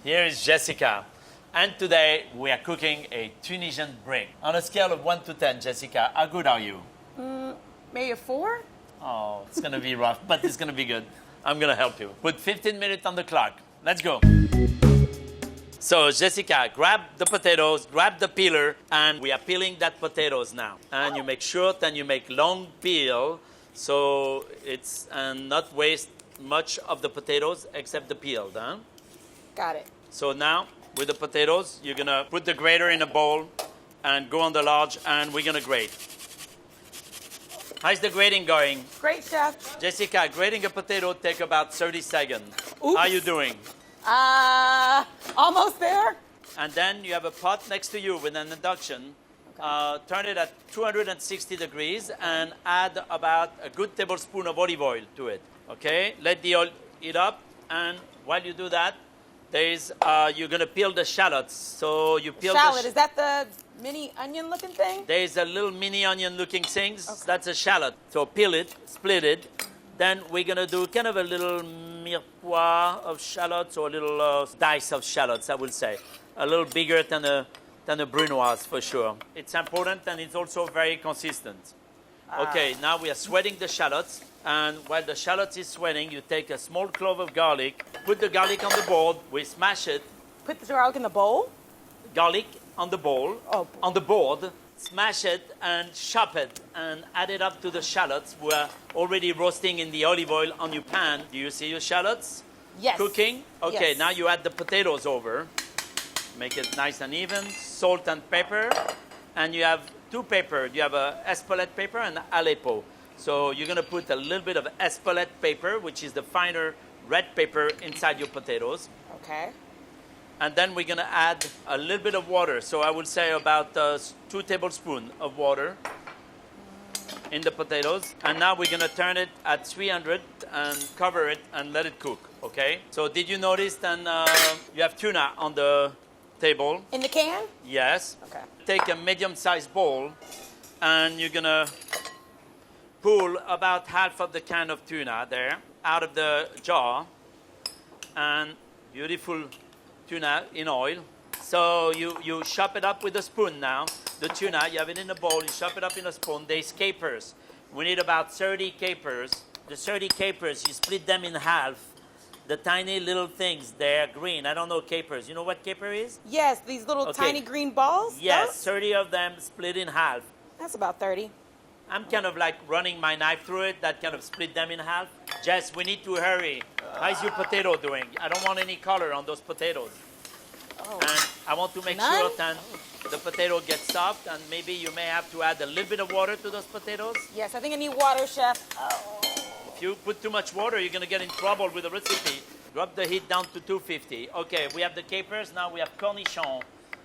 Here is Jessica. And today we are cooking a Tunisian brik. On a scale of 1 to 10, Jessica, how good are you? Maybe a 4? Oh, it's going to be rough, but it's going to be good. I'm going to help you. Put 15 minutes on the clock. Let's go. So, Jessica, grab the potatoes, grab the peeler, and we are peeling that potatoes now. And you make short and you make long peel, so it's and not waste much of the potatoes except the peel. Huh? Got it. So now, with the potatoes, you're going to put the grater in a bowl and go on the large, and we're going to grate. How's the grating going? Great, chef. Jessica, grating a potato take about 30 seconds. Oops. How are you doing? Almost there. And then you have a pot next to you with an induction. Okay. Turn it at 260 degrees and add about a good tablespoon of olive oil to it. Okay? Let the oil heat up, and while you do that, you're going to peel the shallots. So you peel shallot, is that the mini onion looking thing? There's a little mini onion looking things. Okay. That's a shallot. So peel it, split it. Then we're going to do kind of a little mirepoix of shallots, or a little dice of shallots, I will say. A little bigger than a brunoise, for sure. It's important, and it's also very consistent. Okay, now we are sweating the shallots. And while the shallots is sweating, you take a small clove of garlic, put the garlic on the board, we smash it. Put the garlic in the bowl? Garlic on the bowl, on the board, smash it and chop it and add it up to the shallots. We're already roasting in the olive oil on your pan. Do you see your shallots? Yes. Cooking? Okay, yes. Now you add the potatoes over. Make it nice and even. Salt and pepper. And you have two paper. You have a Espelette paper and aleppo. So you're going to put a little bit of Espelette paper, which is the finer red paper, inside your potatoes. Okay. And then we're going to add a little bit of water. So I would say about 2 tablespoons of water in the potatoes. And now we're going to turn it at 300 and cover it and let it cook, okay? So did you notice then you have tuna on the table? In the can? Yes. Okay. Take a medium-sized bowl, and you're going to pull about half of the can of tuna there out of the jar. And beautiful tuna in oil. So you chop it up with a spoon now. The tuna, you have it in a bowl, you chop it up in a spoon. There's capers. We need about 30 capers. The 30 capers, you split them in half. The tiny little things, they're green. I don't know capers. You know what caper is? Yes, these little tiny green balls? Yes, those? 30 of them split in half. That's about 30. I'm kind of like running my knife through it. That kind of split them in half. Jess, we need to hurry. How's your potato doing? I don't want any color on those potatoes. Oh. And I want to make sure that the potato gets soft, and maybe you may have to add a little bit of water to those potatoes. Yes, I think I need water, chef. Oh. If you put too much water, you're going to get in trouble with the recipe. Drop the heat down to 250. Okay, we have the capers. Now we have cornichon,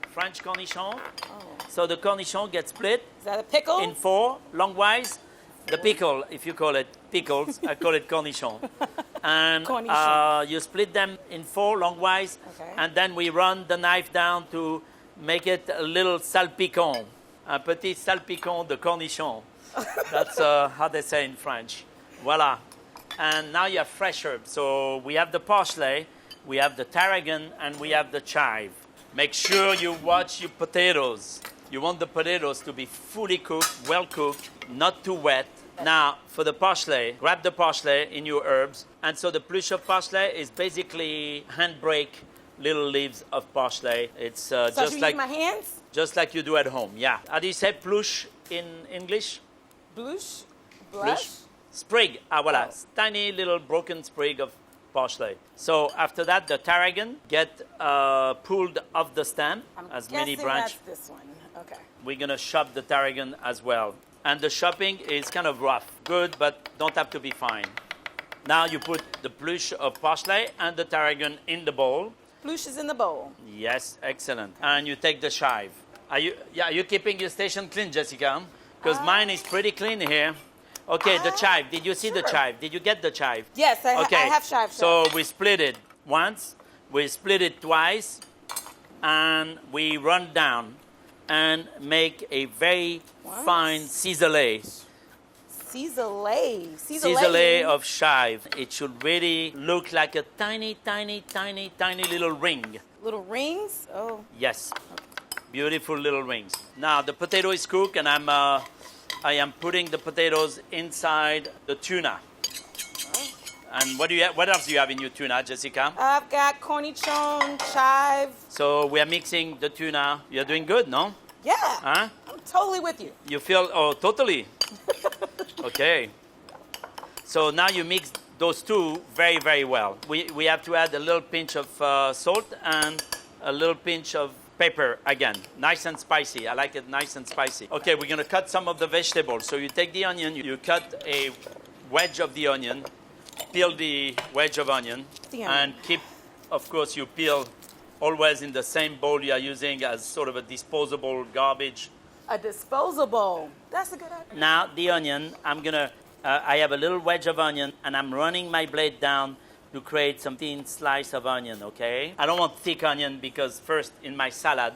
French cornichon. Oh. So the cornichon gets split. Is that a pickle? In 4, longwise. The pickle, if you call it pickles, I call it cornichon. And you split them in 4 longwise, and then we run the knife down to make it a little salpicon, un petit salpicon de cornichon. That's how they say in French. Voila. And now you have fresh herbs. So we have the parsley, we have the tarragon, and we have the chive. Make sure you watch your potatoes. You want the potatoes to be fully cooked, well cooked, not too wet. Now, for the parsley, grab the parsley in your herbs. And so the pluche of parsley is basically handbrake little leaves of parsley. It's so just like my hands? Just like you do at home, yeah. How do you say pluche in English? Blush? Pluche? Sprig. Ah, voilà. Oh. Tiny little broken sprig of parsley. So after that, the tarragon get pulled off the stem as mini branch. That's this one. Okay. We're going to chop the tarragon as well. And the chopping is kind of rough. Good, but don't have to be fine. Now you put the pluche of parsley and the tarragon in the bowl. Pluche is in the bowl. Yes, excellent. And you take the chive. Are you keeping your station clean, Jessica? Because mine is pretty clean here. Okay, the chive. Did you see the chive? Did you get the chive? Yes, I have chive. So we split it once, we split it twice, and we run down and make a very fine ciselé. Ciselé of chive. It should really look like a tiny, tiny, tiny, tiny little ring. Little rings? Oh. Yes. Beautiful little rings. Now the potato is cooked, and I am putting the potatoes inside the tuna. And what else do you have in your tuna, Jessica? I've got cornichon, chive. So we are mixing the tuna. You're doing good, no? Yeah. Huh? I'm totally with you. You feel, oh, totally. Okay. So now you mix those two very, very well. We have to add a little pinch of salt and a little pinch of pepper again. Nice and spicy. I like it nice and spicy. Okay, we're going to cut some of the vegetables. So you take the onion, you cut a wedge of the onion, peel the wedge of onion, and keep, of course, you peel always in the same bowl you are using as sort of a disposable garbage. A disposable. That's a good idea. Now the onion, I have a little wedge of onion, and I'm running my blade down to create some thin slice of onion, okay? I don't want thick onion because first in my salad,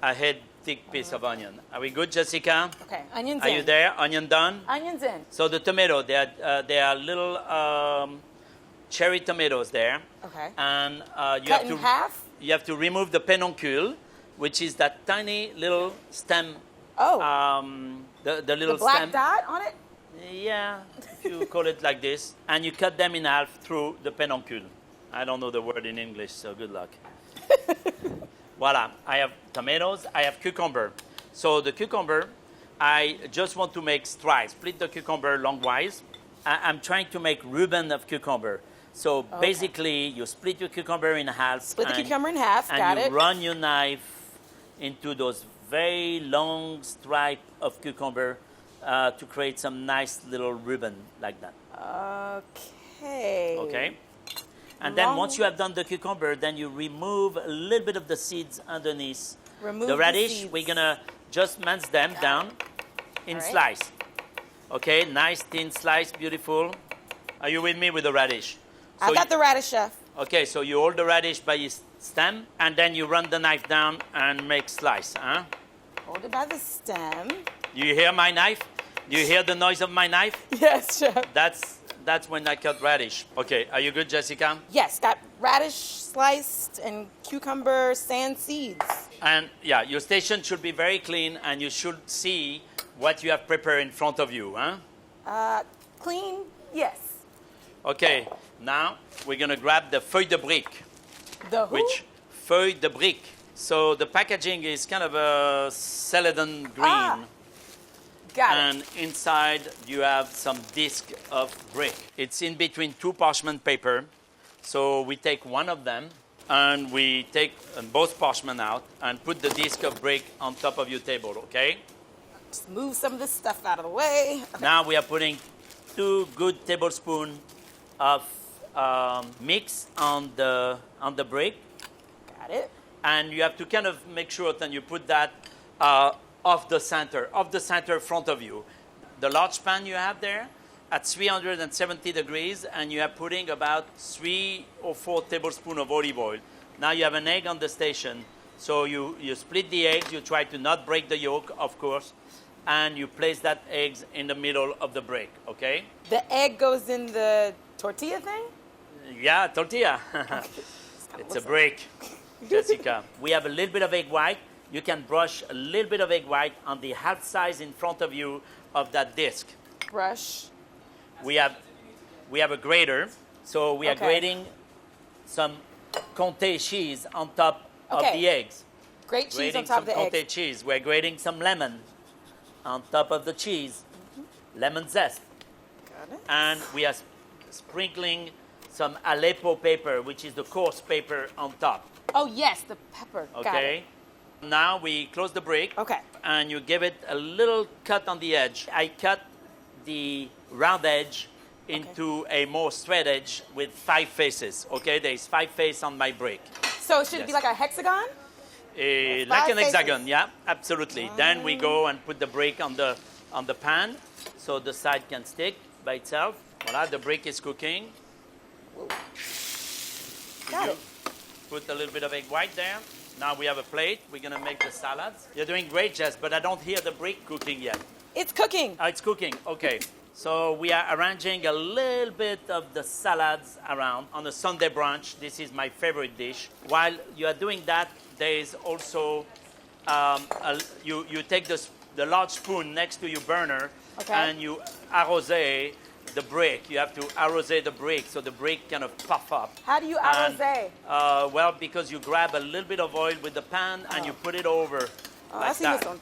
I had thick piece of onion. Are we good, Jessica? Okay, onions in. in. Are you there? Onion done? Onions in. So the tomato, there are little cherry tomatoes there. Okay. And Cut in half? You have to remove the pédoncule, which is that tiny little stem. Oh. The little the black stem. dot on it? Yeah, if you call it like this. And you cut them in half through the pédoncule. I don't know the word in English, so good luck. Voila, I have tomatoes, I have cucumber. So the cucumber, I just want to make strips. Split the cucumber longwise. I'm trying to make ribbon of cucumber. So basically, you split your cucumber in half. Split the cucumber in half, got it. And you run your knife into those very long stripes of cucumber to create some nice little ribbon like that. Okay. Okay. And then once you have done the cucumber, then you remove a little bit of the seeds underneath. Remove the radish, seeds. we're going to just mince them down in slice. Okay, nice thin slice, beautiful. Are you with me with the radish? So I got the radish, chef. Okay, so you hold the radish by its stem, and then you run the knife down and make slice. Huh? Hold it by the stem. Do you hear my knife? Do you hear the noise of my knife? Yes, chef. That's when I cut radish. Okay, are you good, Jessica? Yes, got radish sliced and cucumber sand seeds. And yeah, your station should be very clean, and you should see what you have prepared in front of you. Huh? Clean, yes. Okay, now we're going to grab the feuille de brique. The who? Which feuille de brique. So the packaging is kind of a celadon green. Got and it. inside you have some disc of brick. It's in between two parchment paper. So we take one of them and we take both parchment out and put the disc of brick on top of your table, okay? Just move some of this stuff out of the way. Okay. Now we are putting 2 good tablespoons of mix on the brick. Got it. And you have to kind of make sure that you put that off the center front of you. The large pan you have there at 370 degrees, and you are putting about 3 or 4 tablespoons of olive oil. Now you have an egg on the station, so you split the eggs, you try to not break the yolk, of course, and you place that eggs in the middle of the brick, okay? The egg goes in the tortilla thing? Yeah, tortilla. It's a brick, Jessica. We have a little bit of egg white. You can brush a little bit of egg white on the half size in front of you of that disc. Brush. We have a grater, so we are grating some Comté cheese on top of the eggs. Grate cheese on top of the eggs. Comté cheese. We're grating some lemon on top of the cheese. Lemon zest. Got it. And we are sprinkling some aleppo paper, which is the coarse paper on top. Oh yes, the pepper. Okay. Got it. Now we close the brick. Okay. And you give it a little cut on the edge. I cut the round edge into a more straight edge with 5 faces. Okay, there's 5 faces on my brick. So should it be like a hexagon? Like an hexagon, yeah, absolutely. Then we go and put the brick on the pan, so the side can stick by itself. Voila, the brick is cooking. Got it. Put a little bit of egg white there. Now we have a plate. We're gonna make the salads. You're doing great, Jess, but I don't hear the brick cooking yet. It's cooking. It's cooking. Okay. So we are arranging a little bit of the salads around on a Sunday brunch. This is my favorite dish. While you are doing that, there is also, you take the large spoon next to your burner and you arrose the brik. You have to arrose the brik so the brik kind of puff up. How do you arrose? Well, because you grab a little bit of oil with the pan and you put it over like I see that. this one.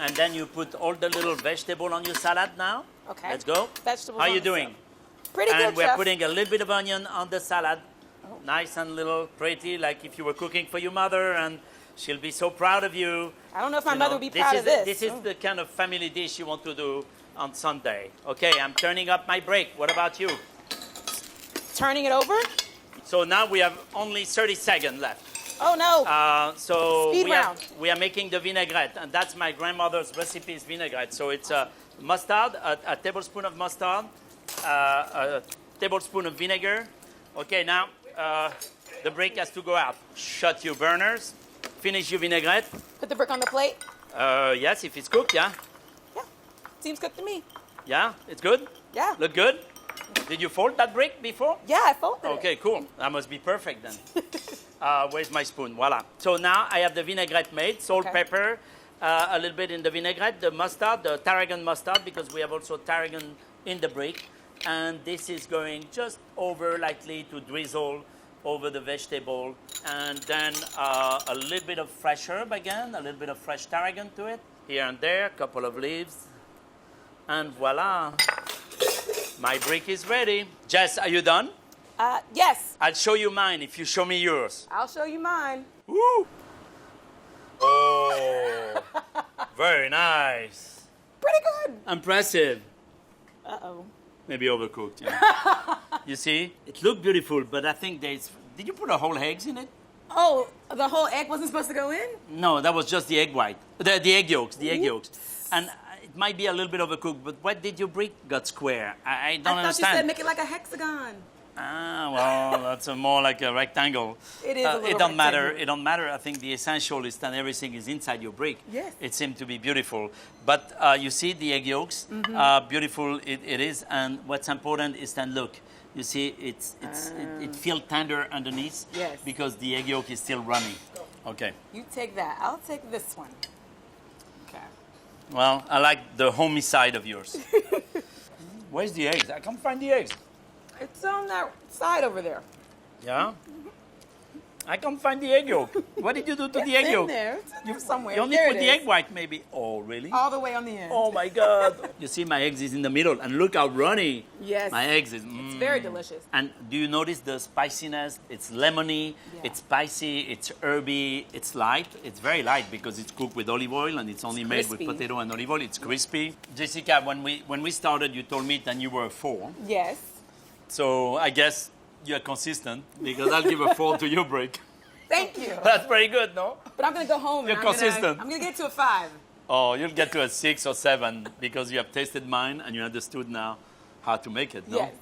And then you put all the little vegetable on your salad now. Okay. Let's go. Vegetables. How are you doing? Pretty good, And we're Chef. putting a little bit of onion on the salad. Nice and little pretty, like if you were cooking for your mother, and she'll be so proud of you. I don't know if my mother would be proud of this. This is the kind of family dish you want to do on Sunday. Okay, I'm turning up my brik. What about you? Turning it over? So now we have only 30 seconds left. Oh, no. So Speed round. we are making the vinaigrette, and that's my grandmother's recipe is vinaigrette. So it's mustard, a tablespoon of mustard, a tablespoon of vinegar. Okay, now the brik has to go out. Shut your burners. Finish your vinaigrette. Put the brick on the plate? Yes, if it's cooked, yeah. Yeah. Seems good to me. Yeah, it's good? Yeah. Look good? Did you fold that brik before? Yeah, I folded it. Okay, cool. That must be perfect then. Where's my spoon? Voila. So now I have the vinaigrette made, salt, pepper, a little bit in the vinaigrette, the mustard, the tarragon mustard, because we have also tarragon in the brik. And this is going just over lightly to drizzle over the vegetable. And then a little bit of fresh herb again, a little bit of fresh tarragon to it. Here and there, a couple of leaves. And voila. My brik is ready. Jess, are you done? Yes. I'll show you mine if you show me yours. I'll show you mine. Woo! Oh, very nice. Pretty good. Impressive. Uh-oh. Maybe overcooked, yeah. You see? It looked beautiful, but I think there's... Did you put a whole eggs in it? Oh, the whole egg wasn't supposed to go in? No, that was just the egg white. The egg yolks, the egg yolks. And it might be a little bit overcooked, but what did your brik got square? I don't understand. I thought you said make it like a hexagon. Ah, well, that's more like a rectangle. It is a little It don't matter. rectangle. It don't matter. I think the essential is that everything is inside your brik. Yes. It seemed to be beautiful. But you see the egg yolks, beautiful it is. And what's important is then look, you see it feels tender underneath. Yes. Because the egg yolk is still running. Okay. You take that. I'll take this one. Okay. Well, I like the homey side of yours. Where's the eggs? I can't find the eggs. It's on that side over there. Yeah? I can't find the egg yolk. What did you do to the egg It's yolk? in there. It's in there somewhere. You only There put it the is. egg white, maybe. Oh, really? All the way on the end. Oh, my God. You see, my eggs is in the middle. And look how runny. Yes. My eggs is... It's very delicious. And do you notice the spiciness? It's lemony, Yeah. it's spicy, it's herby, it's light. It's very light because it's cooked with olive oil and it's only made with crispy. potato and olive oil. It's crispy. Jessica, when we started, you told me that you were a 4. Yes. So I guess you're consistent because I'll give a 4 to your brik. Thank you. That's pretty good, no? But I'm going to go home You're and consistent. I'm going to get to a 5. Oh, you'll get to a 6 or 7 because you have tasted mine and you understood now how to make it, no? Yes.